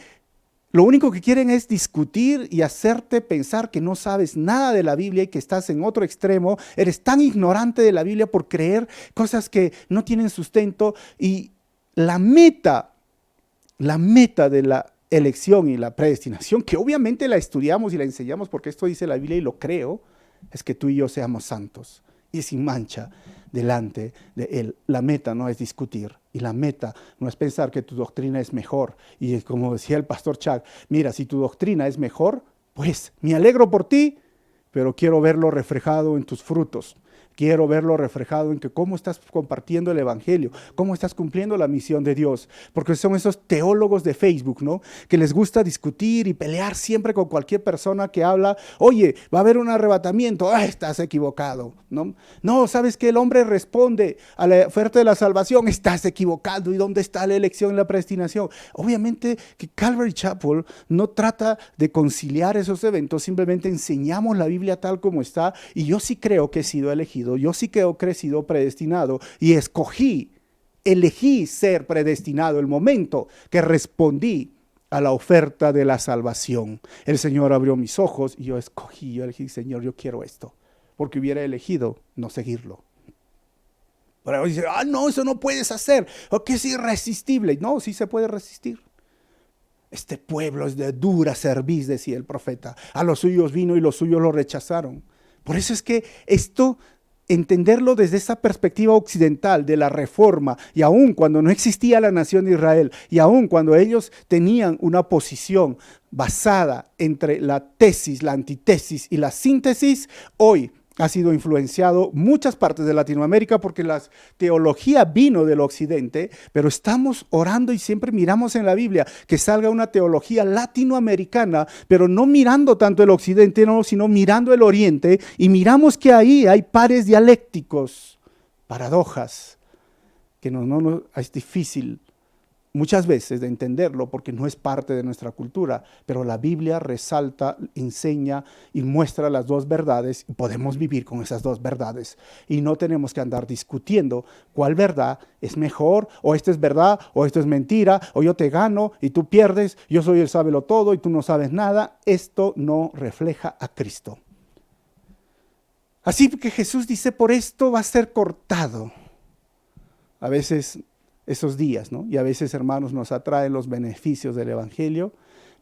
Lo único que quieren es discutir y hacerte pensar que no sabes nada de la Biblia y que estás en otro extremo. Eres tan ignorante de la Biblia por creer cosas que no tienen sustento. Y la meta de la elección y la predestinación, que obviamente la estudiamos y la enseñamos porque esto dice la Biblia y lo creo, es que tú y yo seamos santos y sin mancha delante de Él. La meta no es discutir y la meta no es pensar que tu doctrina es mejor. Y como decía el pastor Chuck, mira, si tu doctrina es mejor, pues me alegro por ti, pero quiero verlo reflejado en tus frutos. Quiero verlo reflejado en que cómo estás compartiendo el evangelio, cómo estás cumpliendo la misión de Dios. Porque son esos teólogos de Facebook, ¿no? Que les gusta discutir y pelear siempre con cualquier persona que habla. Oye, va a haber un arrebatamiento. ¡Ah, estás equivocado! No, ¿sabes qué? El hombre responde a la oferta de la salvación. Estás equivocado. ¿Y dónde está la elección y la predestinación? Obviamente que Calvary Chapel no trata de conciliar esos eventos. Simplemente enseñamos la Biblia tal como está. Y yo sí creo que he sido elegido. Yo sí que he crecido predestinado y elegí ser predestinado el momento que respondí a la oferta de la salvación. El Señor abrió mis ojos y yo elegí, Señor, yo quiero esto, porque hubiera elegido no seguirlo. Pero dice, no, eso no puedes hacer, o que es irresistible. No, sí se puede resistir. Este pueblo es de dura cerviz, decía el profeta. A los suyos vino y los suyos lo rechazaron. Por eso es que entenderlo desde esa perspectiva occidental de la reforma, y aun cuando no existía la nación de Israel, y aun cuando ellos tenían una posición basada entre la tesis, la antitesis y la síntesis, hoy ha sido influenciado muchas partes de Latinoamérica porque la teología vino del occidente, pero estamos orando y siempre miramos en la Biblia que salga una teología latinoamericana, pero no mirando tanto el occidente, no, sino mirando el oriente, y miramos que ahí hay pares dialécticos, paradojas, que es difícil muchas veces de entenderlo porque no es parte de nuestra cultura, pero la Biblia resalta, enseña y muestra las dos verdades y podemos vivir con esas dos verdades y no tenemos que andar discutiendo cuál verdad es mejor, o esto es verdad o esto es mentira, o yo te gano y tú pierdes, yo soy el sábelo todo y tú no sabes nada. Esto no refleja a Cristo. Así que Jesús dice, por esto va a ser cortado. A veces esos días, ¿no? Y a veces, hermanos, nos atraen los beneficios del evangelio,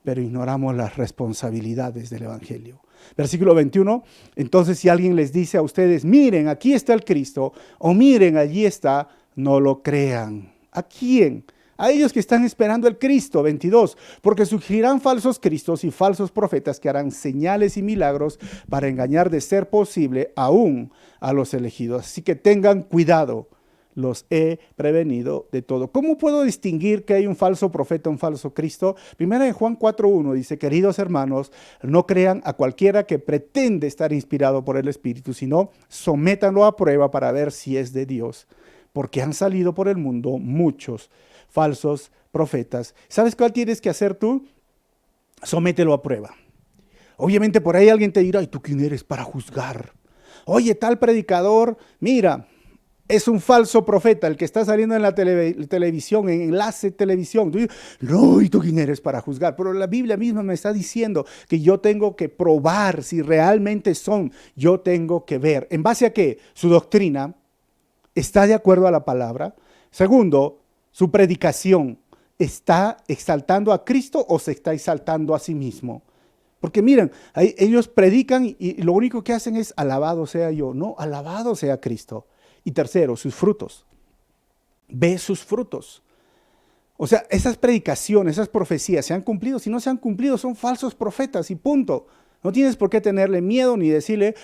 pero ignoramos las responsabilidades del evangelio. Versículo 21, entonces si alguien les dice a ustedes, miren, aquí está el Cristo, o miren, allí está, no lo crean. ¿A quién? A ellos que están esperando el Cristo. 22, porque surgirán falsos cristos y falsos profetas que harán señales y milagros para engañar, de ser posible, aún a los elegidos. Así que tengan cuidado. Los he prevenido de todo. ¿Cómo puedo distinguir que hay un falso profeta, un falso Cristo? Primero en Juan 4:1 dice, queridos hermanos, no crean a cualquiera que pretende estar inspirado por el Espíritu, sino sométanlo a prueba para ver si es de Dios. Porque han salido por el mundo muchos falsos profetas. ¿Sabes cuál tienes que hacer tú? Somételo a prueba. Obviamente por ahí alguien te dirá, ¿y tú quién eres para juzgar? Oye, tal predicador, mira, es un falso profeta, el que está saliendo en la televisión, en enlace televisión. No, ¿y tú quién eres para juzgar? Pero la Biblia misma me está diciendo que yo tengo que probar si realmente son. Yo tengo que ver. ¿En base a qué? Su doctrina está de acuerdo a la palabra. Segundo, su predicación está exaltando a Cristo o se está exaltando a sí mismo. Porque miren, ellos predican y lo único que hacen es alabado sea yo. No, alabado sea Cristo. Y tercero, sus frutos. Ve sus frutos. O sea, esas predicaciones, esas profecías se han cumplido. Si no se han cumplido, son falsos profetas y punto. No tienes por qué tenerle miedo ni decirle,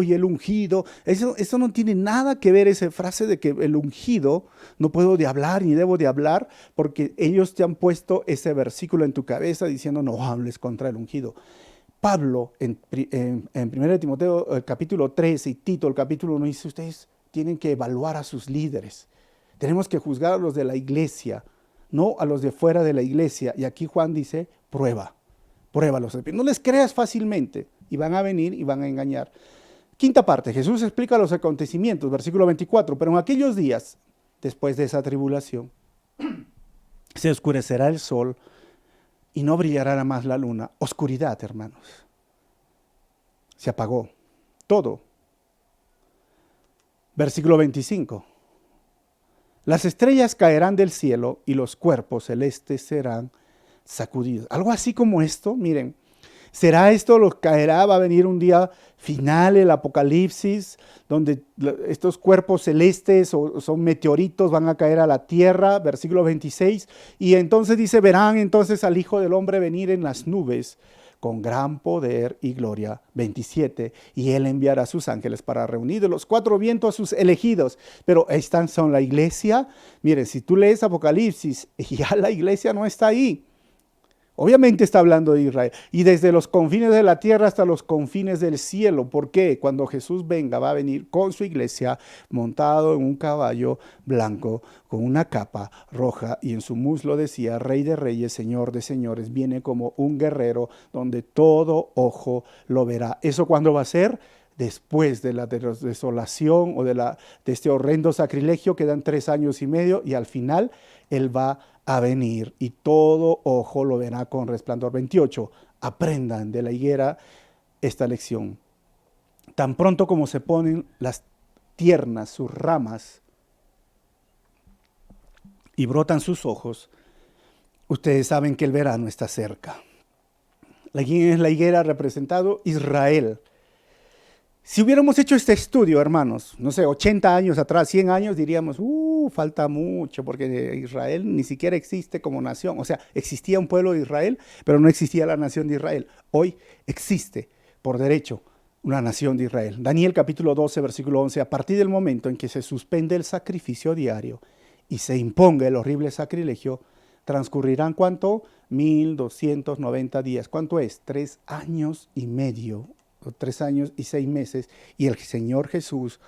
y el ungido. Eso no tiene nada que ver, esa frase de que el ungido no puedo de hablar ni debo de hablar, porque ellos te han puesto ese versículo en tu cabeza diciendo, no hables contra el ungido. Pablo, en 1 Timoteo, el capítulo 13 y Tito, el capítulo 1, dice, ustedes tienen que evaluar a sus líderes. Tenemos que juzgar a los de la iglesia, no a los de fuera de la iglesia. Y aquí Juan dice, pruébalos. No les creas fácilmente y van a venir y van a engañar. Quinta parte, Jesús explica los acontecimientos, versículo 24. Pero en aquellos días, después de esa tribulación, se oscurecerá el sol y no brillará más la luna. Oscuridad, hermanos. Se apagó todo. Versículo 25. Las estrellas caerán del cielo y los cuerpos celestes serán sacudidos. Algo así como esto, miren. ¿Será esto lo que caerá? Va a venir un día final, el apocalipsis, donde estos cuerpos celestes o son meteoritos van a caer a la tierra, versículo 26. Y entonces dice, verán entonces al Hijo del Hombre venir en las nubes con gran poder y gloria. 27. Y él enviará a sus ángeles para reunir de los cuatro vientos a sus elegidos. Pero estas son la iglesia. Miren, si tú lees Apocalipsis, ya la iglesia no está ahí. Obviamente está hablando de Israel. Y desde los confines de la tierra hasta los confines del cielo. ¿Por qué? Cuando Jesús venga, va a venir con su iglesia montado en un caballo blanco, con una capa roja, y en su muslo decía, Rey de Reyes, Señor de Señores. Viene como un guerrero donde todo ojo lo verá. ¿Eso cuándo va a ser? Después de la desolación o de este horrendo sacrilegio. Quedan 3 años y medio y al final Él va a venir y todo ojo lo verá con resplandor. 28. Aprendan de la higuera esta lección. Tan pronto como se ponen las tiernas, sus ramas, y brotan sus ojos, ustedes saben que el verano está cerca. ¿Quién es la higuera? Representado Israel. Si hubiéramos hecho este estudio, hermanos, no sé, 80 años atrás, 100 años, diríamos, falta mucho, porque Israel ni siquiera existe como nación. O sea, existía un pueblo de Israel, pero no existía la nación de Israel. Hoy existe, por derecho, una nación de Israel. Daniel capítulo 12, versículo 11, a partir del momento en que se suspende el sacrificio diario y se imponga el horrible sacrilegio, transcurrirán, ¿cuánto? 1290 días. ¿Cuánto es? 3 años y medio. 3 años y 6 meses, y el Señor Jesús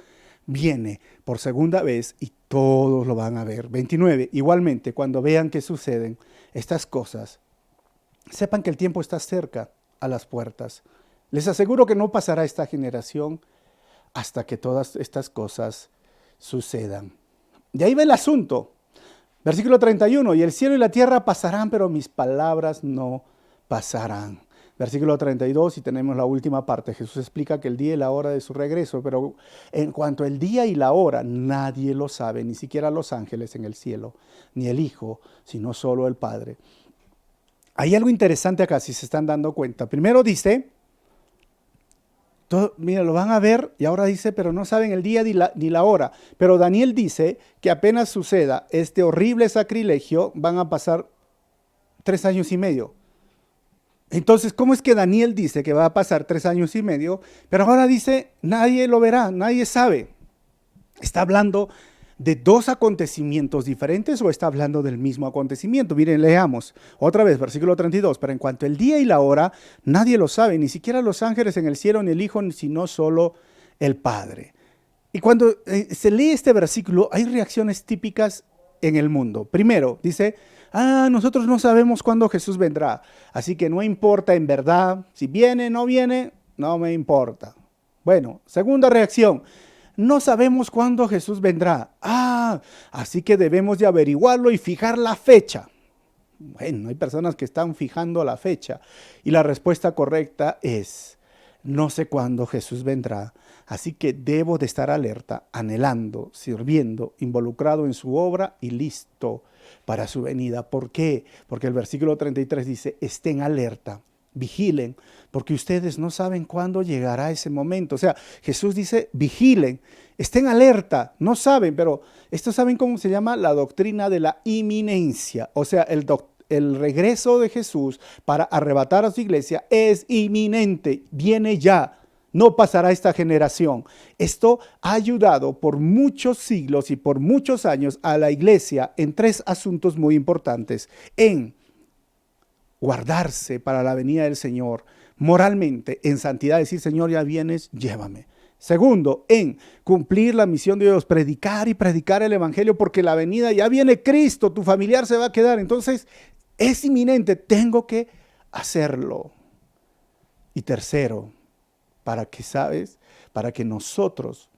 viene por segunda vez y todos lo van a ver. 29. Igualmente, cuando vean que suceden estas cosas, sepan que el tiempo está cerca a las puertas. Les aseguro que no pasará esta generación hasta que todas estas cosas sucedan. Y ahí va el asunto. Versículo 31. Y el cielo y la tierra pasarán, pero mis palabras no pasarán. Versículo 32, y tenemos la última parte. Jesús explica que el día y la hora de su regreso, pero en cuanto al día y la hora, nadie lo sabe, ni siquiera los ángeles en el cielo, ni el Hijo, sino solo el Padre. Hay algo interesante acá, si se están dando cuenta. Primero dice, mira, lo van a ver, y ahora dice, pero no saben el día ni la hora. Pero Daniel dice que apenas suceda este horrible sacrilegio, van a pasar 3 años y medio. Entonces, ¿cómo es que Daniel dice que va a pasar 3 años y medio, pero ahora dice, nadie lo verá, nadie sabe? ¿Está hablando de 2 acontecimientos diferentes o está hablando del mismo acontecimiento? Miren, leamos otra vez, versículo 32. Pero en cuanto al día y la hora, nadie lo sabe, ni siquiera los ángeles en el cielo, ni el Hijo, sino solo el Padre. Y cuando se lee este versículo, hay reacciones típicas en el mundo. Primero, dice, nosotros no sabemos cuándo Jesús vendrá, así que no importa en verdad, si viene, no viene, no me importa. Bueno, segunda reacción, no sabemos cuándo Jesús vendrá. Así que debemos de averiguarlo y fijar la fecha. Bueno, hay personas que están fijando la fecha y la respuesta correcta es, no sé cuándo Jesús vendrá, así que debo de estar alerta, anhelando, sirviendo, involucrado en su obra y listo para su venida. ¿Por qué? Porque el versículo 33 dice, estén alerta, vigilen, porque ustedes no saben cuándo llegará ese momento. O sea, Jesús dice, vigilen, estén alerta, no saben, pero esto saben cómo se llama la doctrina de la inminencia. O sea, el regreso de Jesús para arrebatar a su iglesia es inminente, viene ya. No pasará esta generación. Esto ha ayudado por muchos siglos y por muchos años a la iglesia en 3 asuntos muy importantes. En guardarse para la venida del Señor, moralmente, en santidad, decir, Señor, ya vienes, llévame. Segundo, en cumplir la misión de Dios, predicar y predicar el evangelio, porque la venida ya viene Cristo, tu familiar se va a quedar. Entonces, es inminente, tengo que hacerlo. Y tercero, para que nosotros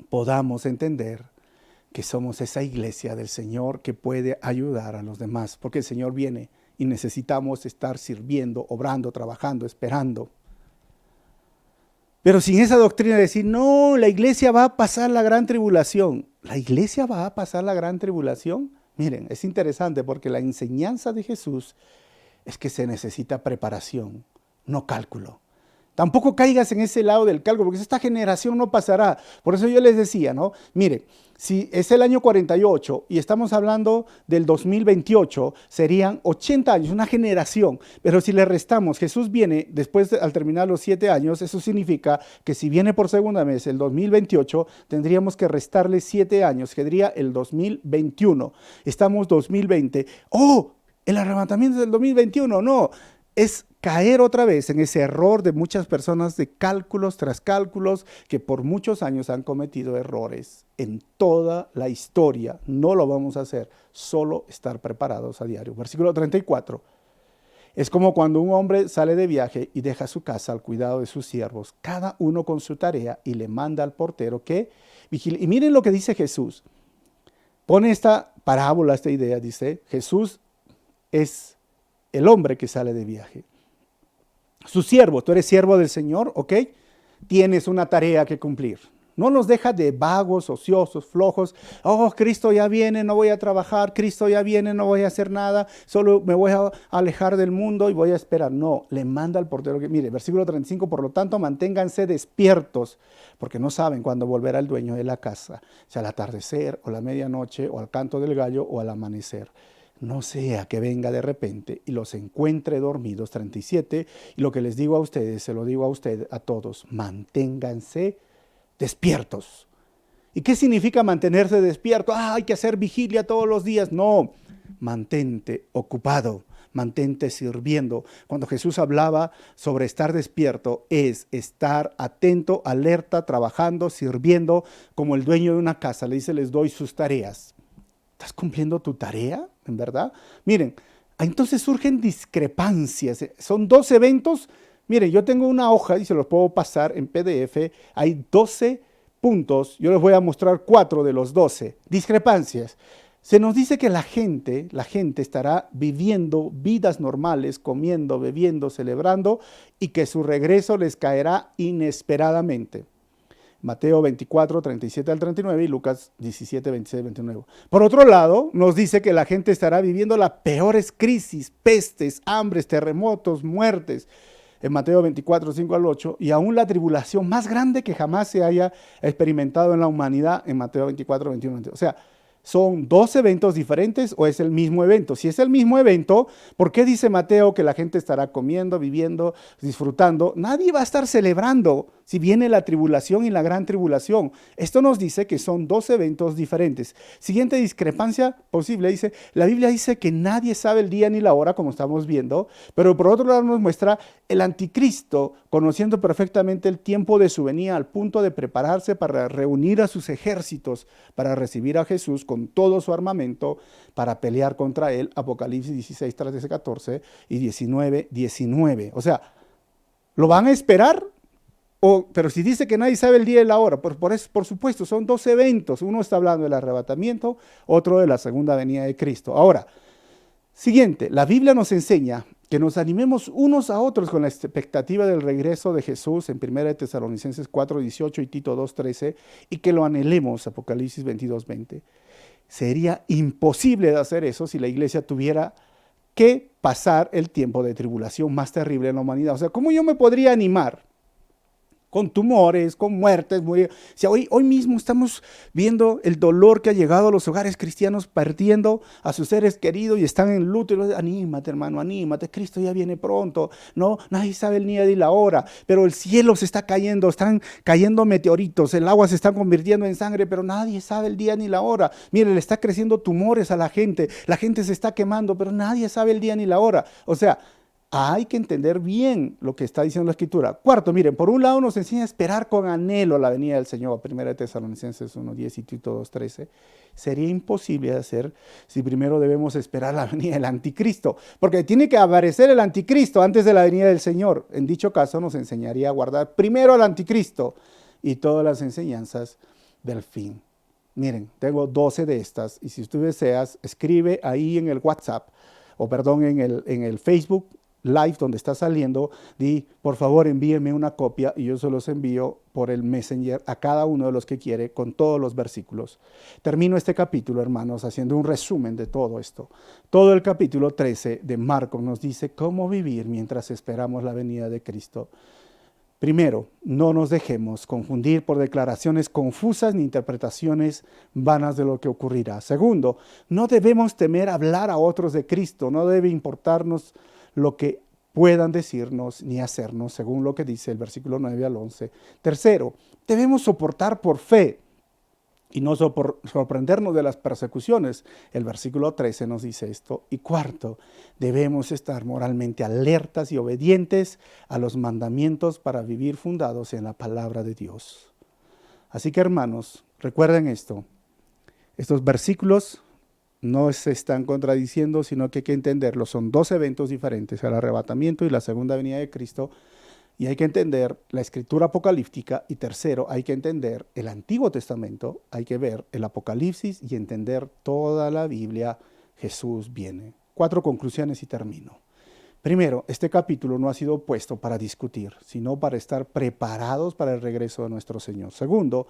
podamos entender que somos esa iglesia del Señor que puede ayudar a los demás, porque el Señor viene y necesitamos estar sirviendo, obrando, trabajando, esperando. Pero sin esa doctrina de decir, no, la iglesia va a pasar la gran tribulación. ¿La iglesia va a pasar la gran tribulación? Miren, es interesante porque la enseñanza de Jesús es que se necesita preparación, no cálculo. Tampoco caigas en ese lado del cálculo, porque esta generación no pasará. Por eso yo les decía, ¿no? Mire, si es el año 48 y estamos hablando del 2028, serían 80 años, una generación. Pero si le restamos, Jesús viene después, al terminar los 7 años, eso significa que si viene por segunda vez el 2028, tendríamos que restarle 7 años, que sería el 2021. Estamos 2020. ¡Oh! El arrebatamiento del 2021, no. Es caer otra vez en ese error de muchas personas de cálculos tras cálculos que por muchos años han cometido errores en toda la historia. No lo vamos a hacer, solo estar preparados a diario. Versículo 34. Es como cuando un hombre sale de viaje y deja su casa al cuidado de sus siervos, cada uno con su tarea, y le manda al portero que vigile. Y miren lo que dice Jesús. Pone esta parábola, esta idea, dice, Jesús es el hombre que sale de viaje. Su siervo, tú eres siervo del Señor, ¿ok? Tienes una tarea que cumplir. No nos deja de vagos, ociosos, flojos. Oh, Cristo ya viene, no voy a trabajar. Cristo ya viene, no voy a hacer nada. Solo me voy a alejar del mundo y voy a esperar. No, le manda al portero que, mire, versículo 35, por lo tanto, manténganse despiertos, porque no saben cuándo volverá el dueño de la casa, sea al atardecer o la medianoche o al canto del gallo o al amanecer. No sea que venga de repente y los encuentre dormidos. 37, y lo que les digo a ustedes, se lo digo a usted, a todos, manténganse despiertos. ¿Y qué significa mantenerse despierto? Hay que hacer vigilia todos los días. No, mantente ocupado, mantente sirviendo. Cuando Jesús hablaba sobre estar despierto, es estar atento, alerta, trabajando, sirviendo, como el dueño de una casa. Le dice, les doy sus tareas. ¿Estás cumpliendo tu tarea, en verdad? Miren, entonces surgen discrepancias. Son 12 eventos. Miren, yo tengo una hoja y se los puedo pasar en PDF. Hay 12 puntos. Yo les voy a mostrar 4 de los 12. Discrepancias. Se nos dice que la gente estará viviendo vidas normales, comiendo, bebiendo, celebrando, y que su regreso les caerá inesperadamente. Mateo 24, 37 al 39 y Lucas 17, 26, 29. Por otro lado, nos dice que la gente estará viviendo las peores crisis, pestes, hambres, terremotos, muertes. En Mateo 24, 5 al 8, y aún la tribulación más grande que jamás se haya experimentado en la humanidad en Mateo 24, 21, 22. O sea, ¿son 2 eventos diferentes o es el mismo evento? Si es el mismo evento, ¿por qué dice Mateo que la gente estará comiendo, viviendo, disfrutando? Nadie va a estar celebrando si viene la tribulación y la gran tribulación. Esto nos dice que son 2 eventos diferentes. Siguiente discrepancia posible, dice, la Biblia dice que nadie sabe el día ni la hora, como estamos viendo, pero por otro lado nos muestra el anticristo, conociendo perfectamente el tiempo de su venida, al punto de prepararse para reunir a sus ejércitos, para recibir a Jesús con todo su armamento, para pelear contra él. Apocalipsis 16, 13, 14 y 19, 19. O sea, ¿lo van a esperar? Pero si dice que nadie sabe el día y la hora, por supuesto, son 2 eventos. Uno está hablando del arrebatamiento, otro de la segunda venida de Cristo. Ahora, siguiente, la Biblia nos enseña que nos animemos unos a otros con la expectativa del regreso de Jesús en 1 Tesalonicenses 4, 18 y Tito 2, 13, y que lo anhelemos, Apocalipsis 22, 20. Sería imposible de hacer eso si la iglesia tuviera que pasar el tiempo de tribulación más terrible en la humanidad. O sea, ¿cómo yo me podría animar? Con tumores, con muertes. O sea, hoy mismo estamos viendo el dolor que ha llegado a los hogares cristianos, perdiendo a sus seres queridos y están en luto. Y anímate, hermano, anímate, Cristo ya viene pronto. No, nadie sabe el día ni la hora, pero el cielo se está cayendo, están cayendo meteoritos, el agua se está convirtiendo en sangre, pero nadie sabe el día ni la hora. Mire, le está creciendo tumores a la gente se está quemando, pero nadie sabe el día ni la hora. O sea, hay que entender bien lo que está diciendo la Escritura. Cuarto, miren, por un lado nos enseña a esperar con anhelo la venida del Señor, 1 Tesalonicenses 1:10 y Tito 2:13. Sería imposible de hacer si primero debemos esperar la venida del anticristo, porque tiene que aparecer el anticristo antes de la venida del Señor. En dicho caso nos enseñaría a guardar primero al anticristo y todas las enseñanzas del fin. Miren, tengo 12 de estas, y si tú deseas, escribe ahí en el WhatsApp o perdón, en el Facebook Live donde está saliendo, di, por favor envíenme una copia y yo se los envío por el Messenger a cada uno de los que quiere con todos los versículos. Termino este capítulo, hermanos, haciendo un resumen de todo esto. Todo el capítulo 13 de Marcos nos dice cómo vivir mientras esperamos la venida de Cristo. Primero, no nos dejemos confundir por declaraciones confusas ni interpretaciones vanas de lo que ocurrirá. Segundo, no debemos temer hablar a otros de Cristo, no debe importarnos lo que puedan decirnos ni hacernos, según lo que dice el versículo 9 al 11. Tercero, debemos soportar por fe y no sorprendernos de las persecuciones. El versículo 13 nos dice esto. Y cuarto, debemos estar moralmente alertas y obedientes a los mandamientos para vivir fundados en la palabra de Dios. Así que, hermanos, recuerden esto. Estos versículos no se están contradiciendo, sino que hay que entenderlos. Son dos eventos diferentes, el arrebatamiento y la segunda venida de Cristo. Y hay que entender la escritura apocalíptica. Y tercero, hay que entender el Antiguo Testamento. Hay que ver el Apocalipsis y entender toda la Biblia. Jesús viene. 4 conclusiones y termino. Primero, este capítulo no ha sido puesto para discutir, sino para estar preparados para el regreso de nuestro Señor. Segundo,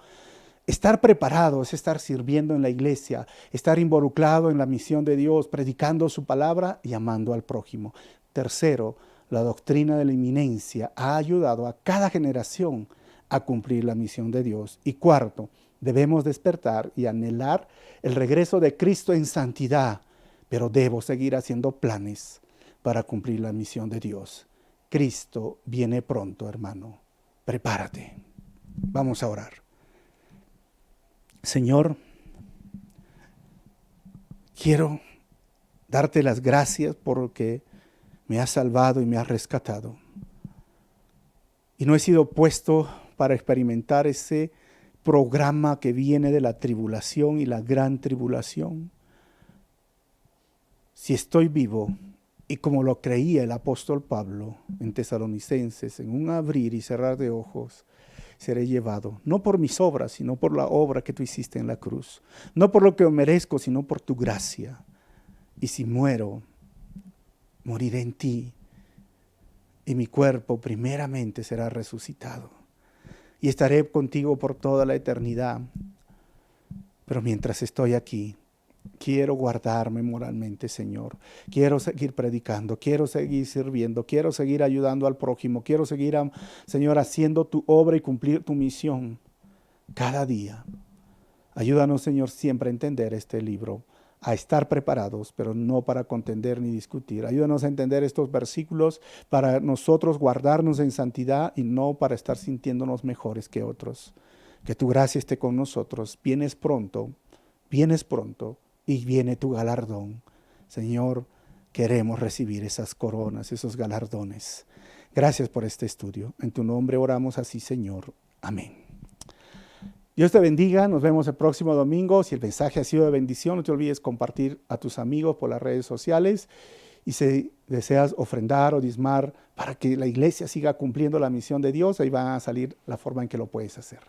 estar preparado es estar sirviendo en la iglesia, estar involucrado en la misión de Dios, predicando su palabra y amando al prójimo. Tercero, la doctrina de la inminencia ha ayudado a cada generación a cumplir la misión de Dios. Y cuarto, debemos despertar y anhelar el regreso de Cristo en santidad, pero debo seguir haciendo planes para cumplir la misión de Dios. Cristo viene pronto, hermano. Prepárate. Vamos a orar. Señor, quiero darte las gracias porque me has salvado y me has rescatado. Y no he sido puesto para experimentar ese programa que viene de la tribulación y la gran tribulación. Si estoy vivo, y como lo creía el apóstol Pablo en Tesalonicenses, en un abrir y cerrar de ojos, seré llevado, no por mis obras, sino por la obra que tú hiciste en la cruz. No por lo que merezco, sino por tu gracia. Y si muero, moriré en ti, y mi cuerpo primeramente será resucitado. Y estaré contigo por toda la eternidad. Pero mientras estoy aquí, quiero guardarme moralmente, Señor. Quiero seguir predicando, quiero seguir sirviendo, quiero seguir ayudando al prójimo, quiero seguir, Señor, haciendo tu obra y cumplir tu misión cada día. Ayúdanos, Señor, siempre a entender este libro, a estar preparados, pero no para contender ni discutir. Ayúdanos a entender estos versículos para nosotros guardarnos en santidad y no para estar sintiéndonos mejores que otros. Que tu gracia esté con nosotros. Vienes pronto y viene tu galardón. Señor, queremos recibir esas coronas, esos galardones. Gracias por este estudio. En tu nombre oramos así, Señor. Amén. Dios te bendiga, nos vemos el próximo domingo. Si el mensaje ha sido de bendición, no te olvides compartir a tus amigos por las redes sociales. Y si deseas ofrendar o diezmar para que la iglesia siga cumpliendo la misión de Dios, ahí va a salir la forma en que lo puedes hacer.